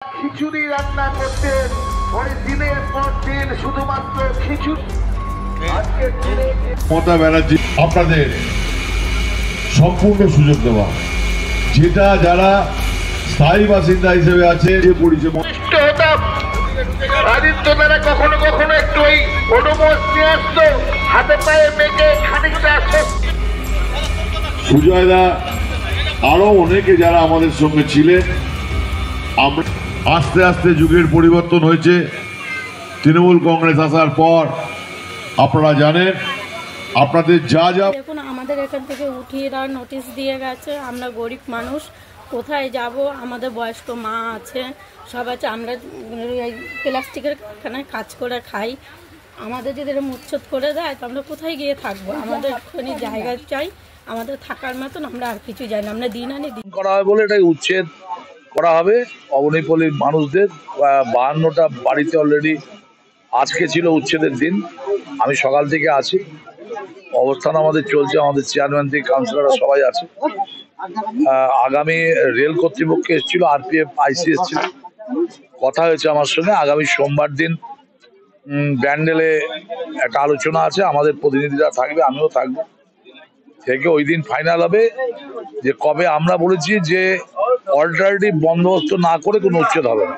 খিচুড়ি রান্না করতেন, ওই দিনের পর দিন শুধুমাত্র খিচুড়ি। আজকের দিনে মমতা ব্যানার্জি আপনাদের সম্পূর্ণ সুযোগ দেওয়া, যেটা যারা স্থায়ী বাসিন্দা হিসেবে আছে যে পরিষেবা হতাম। আদিত্য দ্বারা কখনো কখনো একটু ওই ওডোমস নিয়ে আসতো, হাতে পায়ে মেখে খানিকটা সুজয়দা আরো অনেকে যারা আমাদের সঙ্গে ছিলেন। আমরা আস্তে আস্তে যুগের পরিবর্তন হয়েছে। তৃণমূল কংগ্রেস আসার পর আপনারা জানেন আপনাদের যা যা দেখুন, আমাদের এখান থেকে উঠিয়ে দেওয়ার নোটিশ দিয়ে গেছে। আমরা গরিব মানুষ, কোথায় যাব? আমাদের বয়স্ক মা আছে, সব আছে। আমরা এই প্লাস্টিকের কারখানায় কাজ করে খাই। আমাদের যদি এরকম উচ্ছেদ করে দেয় তো আমরা কোথায় গিয়ে থাকবো? আমাদের একটুখানি জায়গা চাই, আমাদের থাকার মতন। আমরা আর কিছু চাই না, আমরা দিন আনি দিন করা হয় বলে এটাকে উচ্ছেদ করা হবে। অবনীপল্লীর মানুষদের 52টা বাড়িতে অলরেডি আজকে ছিল উচ্ছেদের দিন। আমি সকাল থেকে আছি, অবস্থান আমাদের চলছে। আমাদের চেয়ারম্যান থেকে কাউন্সিলররা সবাই আছে। আগামী রেল কর্তৃপক্ষ এসেছিল, আরপিএফ আইসি এসেছিল, কথা হয়েছে আমার সঙ্গে। আগামী সোমবার দিন ব্যান্ডেলে একটা আলোচনা আছে, আমাদের প্রতিনিধিরা থাকবে, আমিও থাকবো। থেকে ওই দিন ফাইনাল হবে যে কবে। আমরা বলেছি যে অল্টারনেটিভ বন্দোবস্ত না করে কোনো উচ্ছেদ হবে না।